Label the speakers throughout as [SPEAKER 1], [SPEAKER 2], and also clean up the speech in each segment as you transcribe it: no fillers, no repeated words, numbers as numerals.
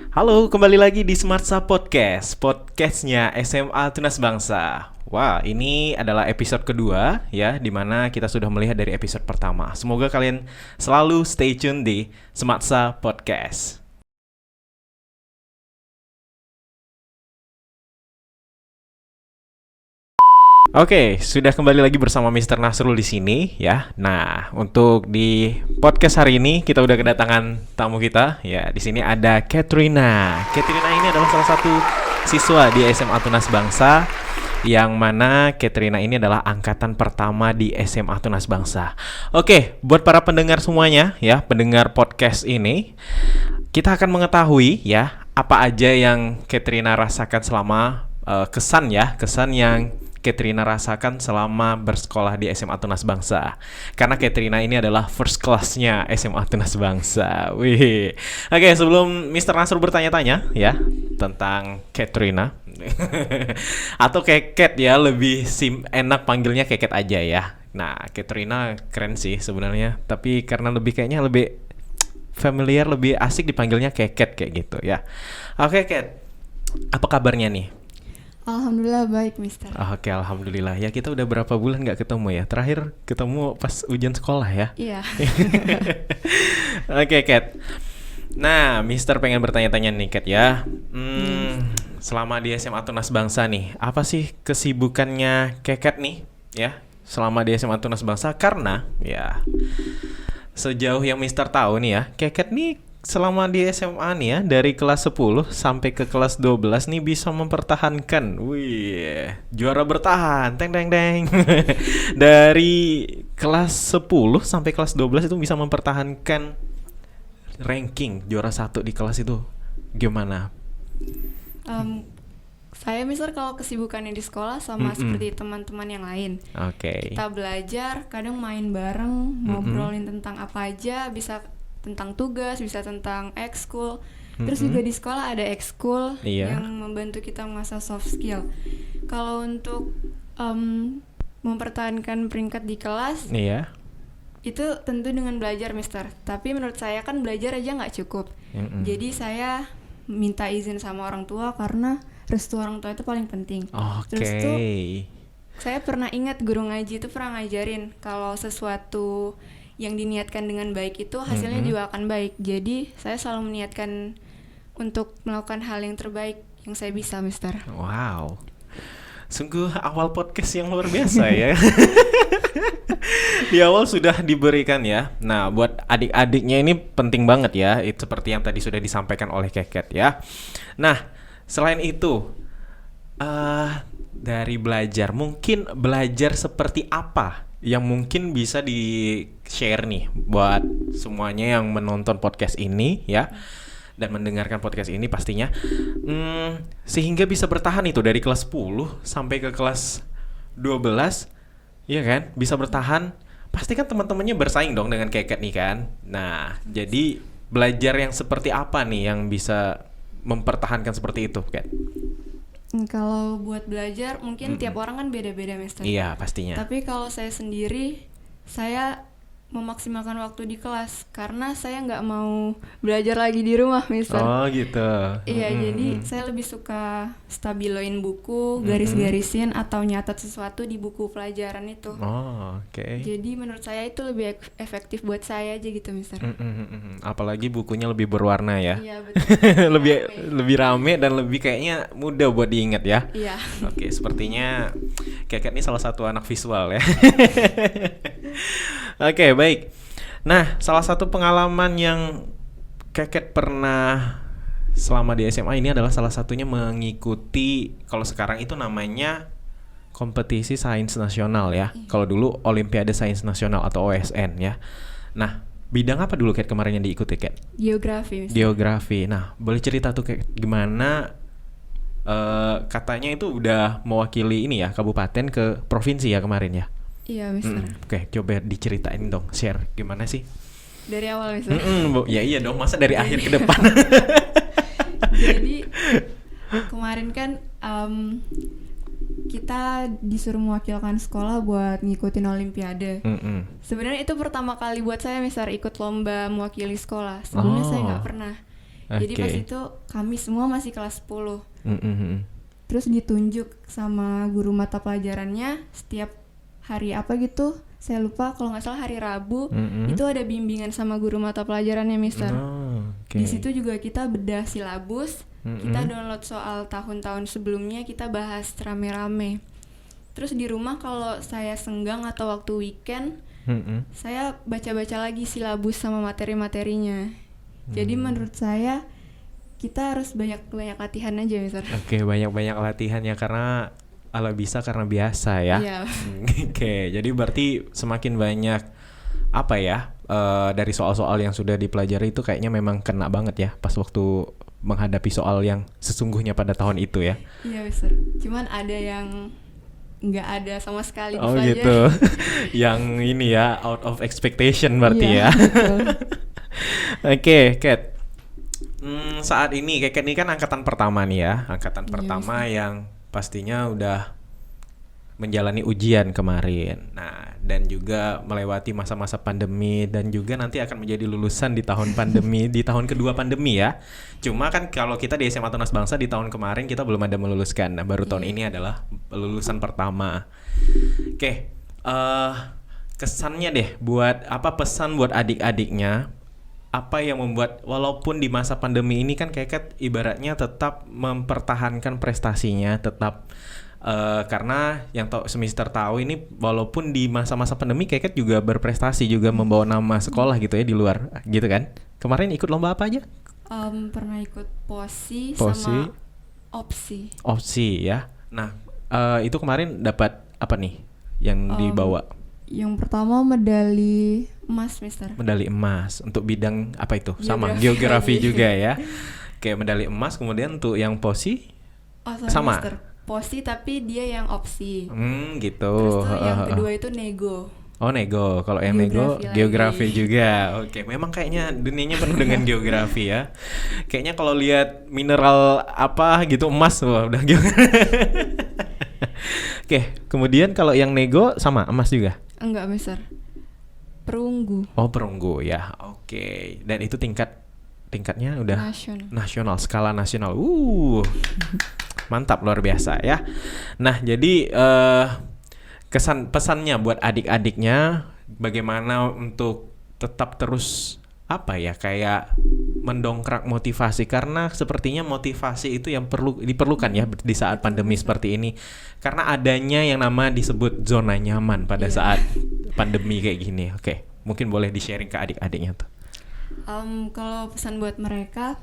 [SPEAKER 1] Halo, kembali lagi di Smartsa Podcast, podcastnya SMA Tunas Bangsa. Wah, ini adalah episode kedua ya, dimana kita sudah melihat dari episode pertama. Semoga kalian selalu stay tune di Smartsa Podcast. Oke, sudah kembali lagi bersama Mr. Nasrul di sini ya. Nah, untuk di podcast hari ini kita udah kedatangan tamu kita ya. Di sini ada Katrina. Katrina ini adalah salah satu siswa di SMA Tunas Bangsa, yang mana Katrina ini adalah angkatan pertama di SMA Tunas Bangsa. Oke, buat para pendengar semuanya ya, pendengar podcast ini, kita akan mengetahui ya apa aja yang Katrina rasakan selama kesan yang Katrina rasakan selama bersekolah di SMA Tunas Bangsa. Karena Katrina ini adalah first class-nya SMA Tunas Bangsa. Wih. Oke, sebelum Mr. Nasrul bertanya-tanya ya tentang Katrina atau Keket ya, lebih enak panggilnya Keket aja ya. Nah, Katrina keren sih sebenarnya, tapi karena kayaknya lebih familiar, lebih asik dipanggilnya Keket kayak gitu ya. Oke, Ket. Apa kabarnya nih?
[SPEAKER 2] Alhamdulillah baik, Mister.
[SPEAKER 1] Oke, alhamdulillah ya, kita udah berapa bulan nggak ketemu ya. Terakhir ketemu pas ujian sekolah ya.
[SPEAKER 2] Iya.
[SPEAKER 1] Oke, Kat. Nah, Mister pengen bertanya-tanya nih, Kat ya. Selama di SMA Tunas Bangsa nih, apa sih kesibukannya Keket nih ya selama di SMA Tunas Bangsa? Karena ya sejauh yang Mister tahu nih ya, Keket nih selama di SMA nih ya, dari kelas 10 sampai ke kelas 12 nih bisa mempertahankan. Wih, juara bertahan. Teng teng teng. Dari kelas 10 sampai kelas 12 itu bisa mempertahankan ranking juara 1 di kelas itu. Gimana?
[SPEAKER 2] Saya, Mister, kalau kesibukannya di sekolah sama seperti teman-teman yang lain.
[SPEAKER 1] Oke.
[SPEAKER 2] Kita belajar, kadang main bareng, ngobrolin tentang apa aja, bisa tentang tugas, bisa tentang ekskul. Terus juga di sekolah ada ekskul yang membantu kita mengasah soft skill. Kalau untuk mempertahankan peringkat di kelas, itu tentu dengan belajar, Mister. Tapi menurut saya kan belajar aja nggak cukup. Jadi saya minta izin sama orang tua karena restu orang tua itu paling penting. Terus tuh saya pernah ingat guru ngaji itu pernah ngajarin kalau sesuatu yang diniatkan dengan baik itu hasilnya juga akan baik. Jadi saya selalu meniatkan untuk melakukan hal yang terbaik yang saya bisa, Mister.
[SPEAKER 1] Wow, sungguh awal podcast yang luar biasa ya. Di awal sudah diberikan ya. Nah, buat adik-adiknya ini penting banget ya, itu seperti yang tadi sudah disampaikan oleh Keket ya. Nah, selain itu dari belajar, mungkin belajar seperti apa yang mungkin bisa di-share nih buat semuanya yang menonton podcast ini ya, dan mendengarkan podcast ini pastinya, sehingga bisa bertahan itu dari kelas 10 sampai ke kelas 12, iya kan? Bisa bertahan. Pasti kan teman-temannya bersaing dong dengan Keket nih kan. Nah, jadi belajar yang seperti apa nih yang bisa mempertahankan seperti itu, Ket?
[SPEAKER 2] Kalau buat belajar mungkin tiap orang kan beda-beda, Mister.
[SPEAKER 1] Iya, pastinya.
[SPEAKER 2] Tapi kalau saya sendiri, saya memaksimalkan waktu di kelas karena saya nggak mau belajar lagi di rumah, Mister.
[SPEAKER 1] Oh gitu.
[SPEAKER 2] Iya, jadi saya lebih suka stabiloin buku, garis-garisin atau nyatat sesuatu di buku pelajaran itu.
[SPEAKER 1] Oke.
[SPEAKER 2] Jadi menurut saya itu lebih efektif buat saya aja gitu, Mister.
[SPEAKER 1] Apalagi bukunya lebih berwarna ya.
[SPEAKER 2] Iya, betul.
[SPEAKER 1] lebih rame dan lebih kayaknya mudah buat diingat ya.
[SPEAKER 2] Iya.
[SPEAKER 1] Oke, sepertinya Keket ini salah satu anak visual ya. Oke, baik. Nah, salah satu pengalaman yang Keket pernah selama di SMA ini adalah salah satunya mengikuti, kalau sekarang itu namanya kompetisi sains nasional ya. Kalau dulu Olimpiade Sains Nasional atau OSN ya. Nah, bidang apa dulu Ket kemarin yang diikuti, Ket?
[SPEAKER 2] Geografi, Mister.
[SPEAKER 1] Geografi. Nah, boleh cerita tuh Ket gimana katanya itu udah mewakili ini ya, kabupaten ke provinsi ya kemarin ya?
[SPEAKER 2] Iya, Mister.
[SPEAKER 1] Oke, coba diceritain dong, share gimana sih?
[SPEAKER 2] Dari awal, Mister.
[SPEAKER 1] Ya iya dong, masa dari akhir ke depan.
[SPEAKER 2] Jadi kemarin kan kita disuruh mewakilkan sekolah buat ngikutin Olimpiade. Sebenarnya itu pertama kali buat saya, Mister, ikut lomba mewakili sekolah. Sebelumnya saya nggak pernah. Jadi pas itu kami semua masih kelas 10. Terus ditunjuk sama guru mata pelajarannya setiap hari apa gitu. Saya lupa, kalau nggak salah hari Rabu itu ada bimbingan sama guru mata pelajarannya, Mister. Di situ juga kita bedah silabus, kita download soal tahun-tahun sebelumnya, kita bahas rame-rame. Terus di rumah kalau saya senggang atau waktu weekend, saya baca-baca lagi silabus sama materi-materinya. Jadi menurut saya kita harus banyak-banyak latihan aja, Mister.
[SPEAKER 1] Oke, banyak-banyak latihan ya, karena ala bisa karena biasa ya.
[SPEAKER 2] Iya.
[SPEAKER 1] Oke, jadi berarti semakin banyak apa ya dari soal-soal yang sudah dipelajari itu kayaknya memang kena banget ya pas waktu menghadapi soal yang sesungguhnya pada tahun itu ya.
[SPEAKER 2] Iya, Mister. Cuman ada yang nggak ada sama sekali
[SPEAKER 1] dipelajari. Oh gitu. Yang ini ya, out of expectation berarti ya. Oke, Kat. Saat ini Kat ini kan angkatan pertama nih ya, angkatan pertama yang pastinya udah menjalani ujian kemarin. Nah, dan juga melewati masa-masa pandemi dan juga nanti akan menjadi lulusan di tahun pandemi, di tahun kedua pandemi ya. Cuma kan kalau kita di SMA Tunas Bangsa di tahun kemarin kita belum ada meluluskan. Nah, baru tahun ini adalah lulusan pertama. Oke, kesannya deh buat pesan buat adik-adiknya, apa yang membuat walaupun di masa pandemi ini kan Keket ibaratnya tetap mempertahankan prestasinya, tetap karena yang semester tahu ini walaupun di masa-masa pandemi Keket juga berprestasi, juga membawa nama sekolah gitu ya di luar gitu kan. Kemarin ikut lomba apa aja?
[SPEAKER 2] Pernah ikut POSI sama OPSI ya. Nah, itu kemarin dapat apa nih yang dibawa? Yang pertama medali emas, Mister. Medali emas untuk bidang apa itu? Sama geografi juga ya. Oke, medali emas. Kemudian untuk yang POSI sama. Mister. POSI tapi dia yang OPSI. Gitu. Terus yang kedua itu nego. Oh, nego. Kalau yang nego geografi juga. Oke, memang kayaknya dunianya penuh dengan geografi ya. Kayaknya kalau lihat mineral apa gitu emas, wah udah geografi. Oke, kemudian kalau yang nego sama emas juga? Enggak, Mister. Perunggu. Oh, perunggu ya. Oke. Dan itu tingkatnya udah nasional, skala nasional. Mantap, luar biasa ya. Nah, jadi pesannya buat adik-adiknya bagaimana untuk tetap terus kayak mendongkrak motivasi, karena sepertinya motivasi itu yang diperlukan ya di saat pandemi seperti ini, karena adanya yang nama disebut zona nyaman pada saat pandemi kayak gini. Oke, mungkin boleh di-sharing ke adik-adiknya tuh. Kalau pesan buat mereka,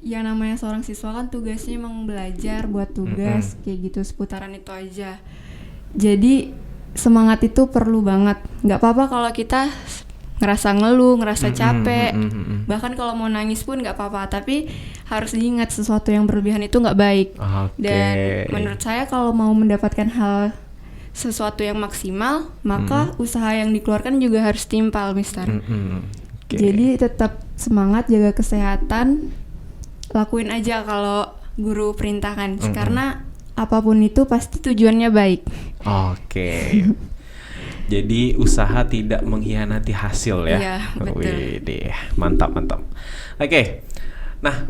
[SPEAKER 2] yang namanya seorang siswa kan tugasnya emang belajar, buat tugas kayak gitu, seputaran itu aja. Jadi semangat itu perlu banget. Nggak apa-apa kalau kita ngerasa ngeluh, ngerasa capek, bahkan kalau mau nangis pun nggak apa-apa, tapi harus diingat sesuatu yang berlebihan itu nggak baik. Dan menurut saya kalau mau mendapatkan sesuatu yang maksimal, maka usaha yang dikeluarkan juga harus timpal, Mister. Jadi tetap semangat, jaga kesehatan, lakuin aja kalau guru perintahkan, karena apapun itu pasti tujuannya baik. Jadi usaha tidak mengkhianati hasil ya. Iya, betul. Wih, mantap. Oke. Nah,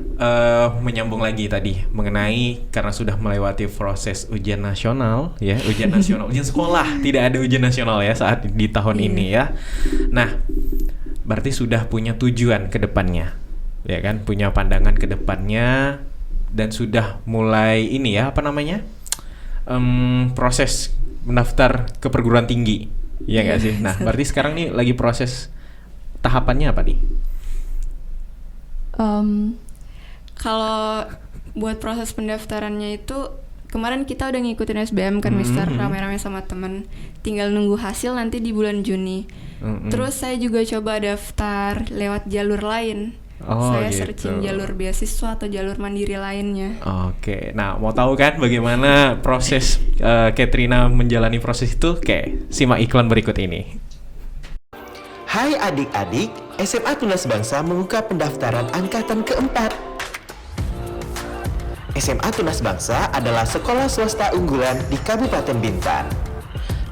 [SPEAKER 2] menyambung lagi tadi mengenai karena sudah melewati proses ujian nasional ya, ujian sekolah, tidak ada ujian nasional ya saat di tahun ini ya. Nah, berarti sudah punya tujuan ke depannya. Ya kan, punya pandangan ke depannya dan sudah mulai ini ya, proses mendaftar ke perguruan tinggi. Iya nggak sih? Nah, berarti sekarang nih lagi proses tahapannya apa nih? Kalau buat proses pendaftarannya itu kemarin kita udah ngikutin SBM kan, Mister, rame-rame sama temen. Tinggal nunggu hasil nanti di bulan Juni. Terus saya juga coba daftar lewat jalur lain. Saya searching jalur beasiswa atau jalur mandiri lainnya. Oke, nah mau tahu kan bagaimana proses Katrina menjalani proses itu? Oke, simak iklan berikut ini.
[SPEAKER 3] Hai adik-adik, SMA Tunas Bangsa membuka pendaftaran angkatan keempat. SMA Tunas Bangsa adalah sekolah swasta unggulan di Kabupaten Bintan.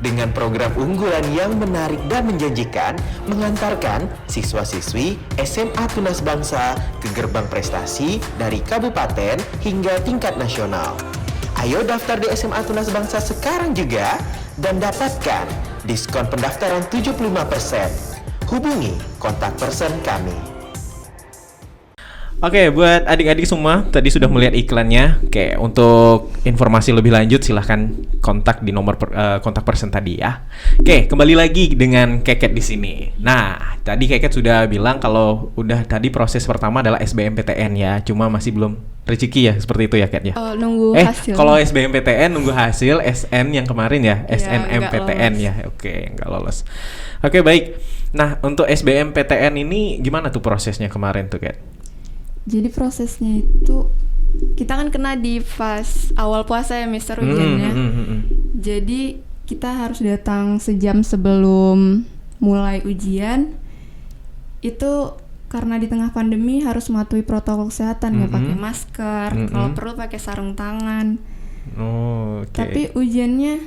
[SPEAKER 3] dengan program unggulan yang menarik dan menjanjikan, mengantarkan siswa-siswi SMA Tunas Bangsa ke gerbang prestasi dari kabupaten hingga tingkat nasional. Ayo daftar di SMA Tunas Bangsa sekarang juga dan dapatkan diskon pendaftaran 75%. Hubungi kontak person kami.
[SPEAKER 1] Oke, buat adik-adik semua, tadi sudah melihat iklannya. Oke, untuk informasi lebih lanjut silahkan kontak di nomor kontak person tadi ya. Oke, kembali lagi dengan Keket di sini. Nah, tadi Keket sudah bilang kalau udah tadi proses pertama adalah SBMPTN ya, cuma masih belum rezeki ya, seperti itu ya Ket ya.
[SPEAKER 2] Nunggu hasil.
[SPEAKER 1] Kalau SBMPTN nunggu hasil, SN yang kemarin ya, SNMPTN ya. Oke, nggak lolos. Oke, baik. Nah, untuk SBMPTN ini gimana tuh prosesnya kemarin tuh Ket?
[SPEAKER 2] Jadi prosesnya itu kita kan kena di pas awal puasa ya Mister ujiannya. Jadi kita harus datang sejam sebelum mulai ujian. Itu karena di tengah pandemi harus mematuhi protokol kesehatan ya, pakai masker, kalau perlu pakai sarung tangan. Tapi ujiannya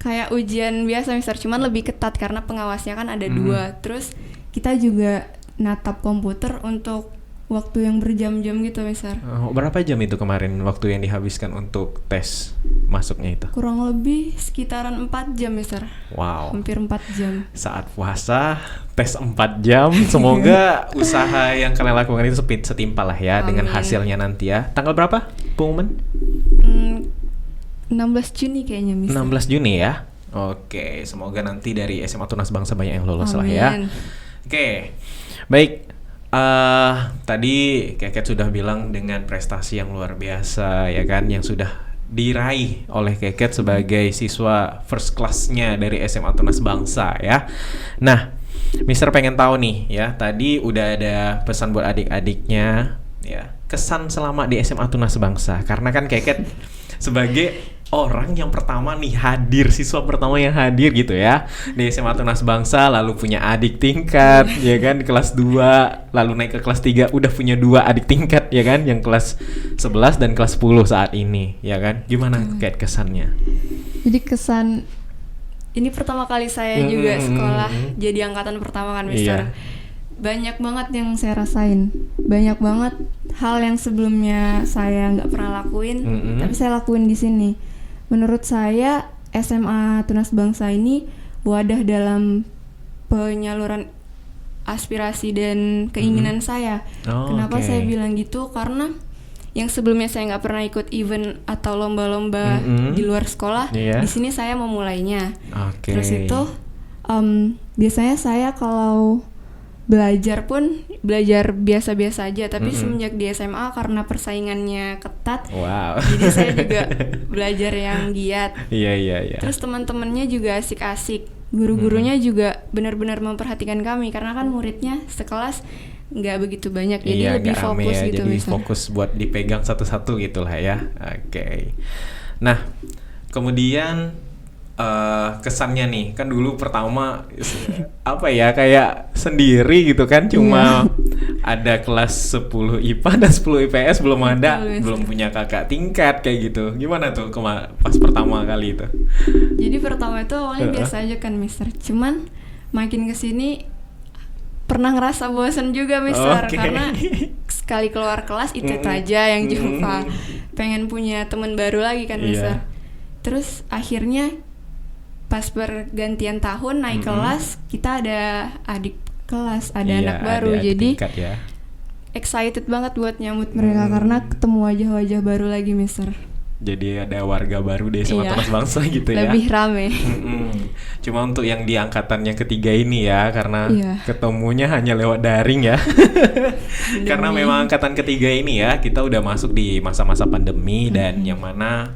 [SPEAKER 2] kayak ujian biasa Mister, cuman lebih ketat karena pengawasnya kan ada 2. Terus kita juga natap komputer untuk waktu yang berjam-jam gitu Mister.
[SPEAKER 1] Berapa jam itu kemarin waktu yang dihabiskan untuk tes masuknya itu?
[SPEAKER 2] Kurang lebih sekitaran 4 jam Mister.
[SPEAKER 1] Wow.
[SPEAKER 2] Hampir 4 jam.
[SPEAKER 1] Saat puasa, tes 4 jam. Semoga usaha yang kalian lakukan itu setimpal lah ya. Amin. Dengan hasilnya nanti ya. Tanggal berapa pengumuman?
[SPEAKER 2] 16 Juni kayaknya Mister.
[SPEAKER 1] 16 Juni ya. Oke, semoga nanti dari SMA Tunas Bangsa banyak yang lolos. Amin. Lah ya. Oke, baik. Tadi Keket sudah bilang dengan prestasi yang luar biasa ya kan, yang sudah diraih oleh Keket sebagai siswa first class-nya dari SMA Tunas Bangsa ya. Nah, Mister pengen tahu nih ya, tadi udah ada pesan buat adik-adiknya ya, kesan selama di SMA Tunas Bangsa, karena kan Keket sebagai orang yang pertama nih hadir, siswa pertama yang hadir gitu ya di SMA Tunas Bangsa, lalu punya adik tingkat ya kan kelas 2, lalu naik ke kelas 3 udah punya 2 adik tingkat ya kan, yang kelas 11 dan kelas 10 saat ini ya kan. Gimana kayak kesannya?
[SPEAKER 2] Jadi kesan ini pertama kali saya juga sekolah jadi angkatan pertama kan Mister. Iya. Banyak banget yang saya rasain, banyak banget hal yang sebelumnya saya nggak pernah lakuin, tapi saya lakuin di sini. Menurut saya SMA Tunas Bangsa ini wadah dalam penyaluran aspirasi dan keinginan saya. Kenapa saya bilang gitu? Karena yang sebelumnya saya nggak pernah ikut event atau lomba-lomba di luar sekolah, di sini saya memulainya. Terus itu biasanya saya kalau belajar pun belajar biasa-biasa aja, tapi semenjak di SMA karena persaingannya ketat, jadi saya juga belajar yang giat. Iya. Terus teman-temannya juga asik-asik, guru-gurunya juga benar-benar memperhatikan kami karena kan muridnya sekelas nggak begitu banyak, jadi lebih fokus ya, gitu.
[SPEAKER 1] Jadi fokus buat dipegang satu-satu gitulah ya. Oke. Nah, kemudian kesannya nih, kan dulu pertama apa ya, kayak sendiri gitu kan, cuma ada kelas 10 IPA dan 10 IPS, belum ada, belum punya kakak tingkat kayak gitu. Gimana tuh pas pertama kali itu?
[SPEAKER 2] Jadi pertama itu awalnya biasa aja kan Mister, cuman makin kesini pernah ngerasa bosan juga Mister, karena sekali keluar kelas itu aja yang jumpa, pengen punya teman baru lagi kan Mister. Terus akhirnya pas pergantian tahun naik kelas, kita ada adik kelas, ada anak baru, jadi excited banget buat nyambut mereka karena ketemu wajah-wajah baru lagi Mister.
[SPEAKER 1] Jadi ada warga baru di SMA Tunas Bangsa gitu ya.
[SPEAKER 2] Lebih rame.
[SPEAKER 1] Cuma untuk yang di angkatan yang ketiga ini ya, karena ketemunya hanya lewat daring ya. Karena memang angkatan ketiga ini ya, kita udah masuk di masa-masa pandemi dan yang mana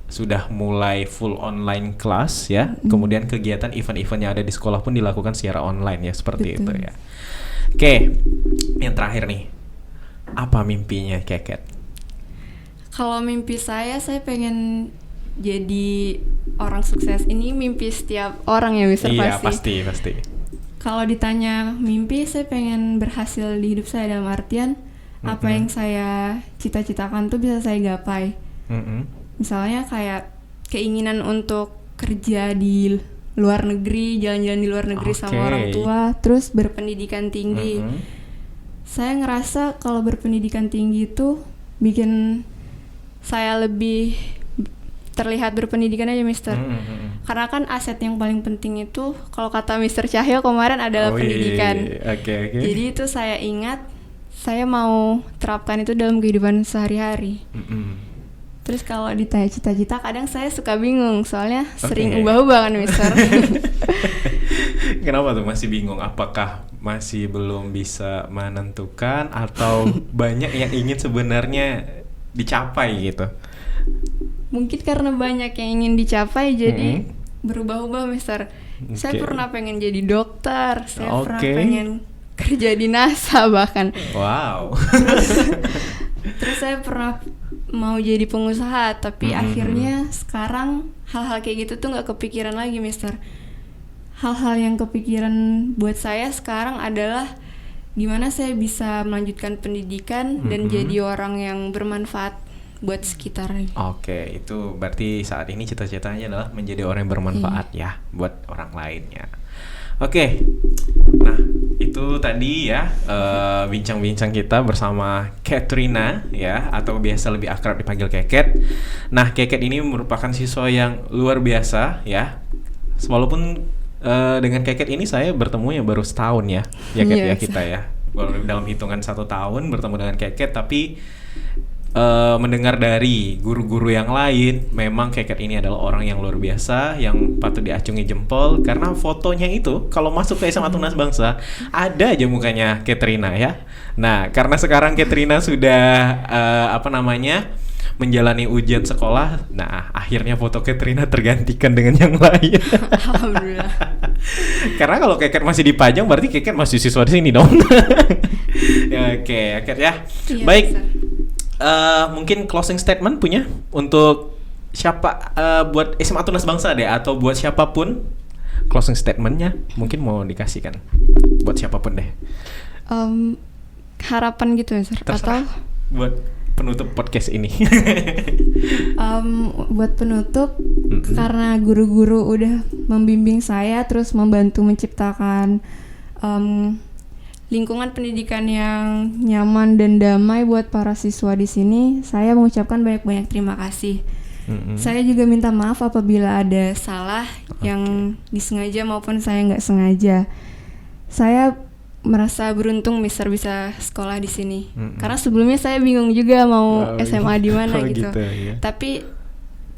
[SPEAKER 1] sudah mulai full online class ya. Kemudian kegiatan event-event yang ada di sekolah pun dilakukan secara online ya, seperti itu ya. Oke, yang terakhir nih, apa mimpinya Keket?
[SPEAKER 2] Kalau mimpi saya pengen jadi orang sukses. Ini mimpi setiap orang ya Mister.
[SPEAKER 1] Iya, pasti.
[SPEAKER 2] Kalau ditanya mimpi, saya pengen berhasil di hidup saya dalam artian apa yang saya cita-citakan tuh bisa saya gapai. Misalnya kayak keinginan untuk kerja di luar negeri, jalan-jalan di luar negeri sama orang tua, terus berpendidikan tinggi. Saya ngerasa kalau berpendidikan tinggi itu bikin saya lebih terlihat berpendidikan aja, Mister. Karena kan aset yang paling penting itu kalau kata Mister Cahyo kemarin adalah pendidikan. Jadi itu saya ingat, saya mau terapkan itu dalam kehidupan sehari-hari. Terus kalau ditanya cita-cita, kadang saya suka bingung soalnya sering ubah-ubah kan, Mister.
[SPEAKER 1] Kenapa tuh masih bingung? Apakah masih belum bisa menentukan atau banyak yang ingin sebenarnya dicapai gitu?
[SPEAKER 2] Mungkin karena banyak yang ingin dicapai jadi berubah-ubah, Mister. Saya pernah pengen jadi dokter, saya pernah pengen kerja di NASA bahkan.
[SPEAKER 1] Wow.
[SPEAKER 2] Terus saya pernah mau jadi pengusaha, tapi akhirnya sekarang hal-hal kayak gitu tuh nggak kepikiran lagi, Mister. Hal-hal yang kepikiran buat saya sekarang adalah gimana saya bisa melanjutkan pendidikan dan jadi orang yang bermanfaat buat sekitar.
[SPEAKER 1] Oke, itu berarti saat ini cita-citanya adalah menjadi orang yang bermanfaat ya buat orang lainnya. Oke, nah itu tadi ya bincang-bincang kita bersama Katrina ya, atau biasa lebih akrab dipanggil Keket. Nah, Keket ini merupakan siswa yang luar biasa ya. Walaupun dengan Keket ini saya bertemu ya baru setahun ya Keket ya kita ya. Dalam hitungan 1 tahun bertemu dengan Keket, tapi mendengar dari guru-guru yang lain, memang Keket ini adalah orang yang luar biasa, yang patut diacungi jempol. Karena fotonya itu kalau masuk ke SMA Tunas Bangsa ada aja mukanya Katrina ya. Nah, karena sekarang Katrina sudah menjalani ujian sekolah, nah akhirnya foto Katrina tergantikan dengan yang lain.
[SPEAKER 2] Alhamdulillah.
[SPEAKER 1] Karena kalau Keket masih dipajang berarti Keket masih siswa di sini dong. Oke, Keket ya. Iya, baik. Mungkin closing statement punya untuk siapa, buat SMA Tunas Bangsa deh, atau buat siapapun, closing statementnya mungkin mau dikasihkan buat siapapun deh.
[SPEAKER 2] Harapan gitu ya, Sir?
[SPEAKER 1] Terserah. Atau buat penutup podcast ini.
[SPEAKER 2] Buat penutup, karena guru-guru udah membimbing saya, terus membantu menciptakan lingkungan pendidikan yang nyaman dan damai buat para siswa di sini, saya mengucapkan banyak-banyak terima kasih. Saya juga minta maaf apabila ada salah yang disengaja maupun saya nggak sengaja. Saya merasa beruntung Mister bisa sekolah di sini. Karena sebelumnya saya bingung juga mau SMA di mana gitu.
[SPEAKER 1] Ya.
[SPEAKER 2] Tapi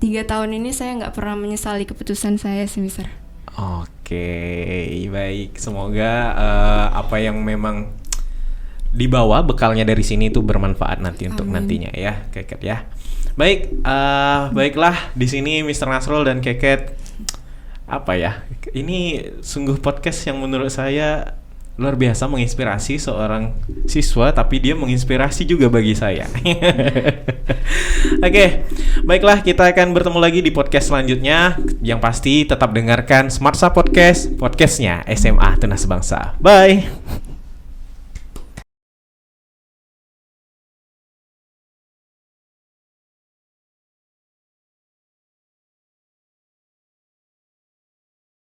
[SPEAKER 2] 3 tahun ini saya nggak pernah menyesali keputusan saya sih, Mister.
[SPEAKER 1] Oke, baik. Semoga apa yang memang dibawa bekalnya dari sini itu bermanfaat nanti untuk nantinya ya, Keket ya. Baik, baiklah di sini Mr. Nasrul dan Keket. Apa ya? Ini sungguh podcast yang menurut saya luar biasa, menginspirasi seorang siswa, tapi dia menginspirasi juga bagi saya. Oke, baiklah, kita akan bertemu lagi di podcast selanjutnya. Yang pasti tetap dengarkan Smartsa Podcast, podcastnya SMA Tunas Bangsa. Bye.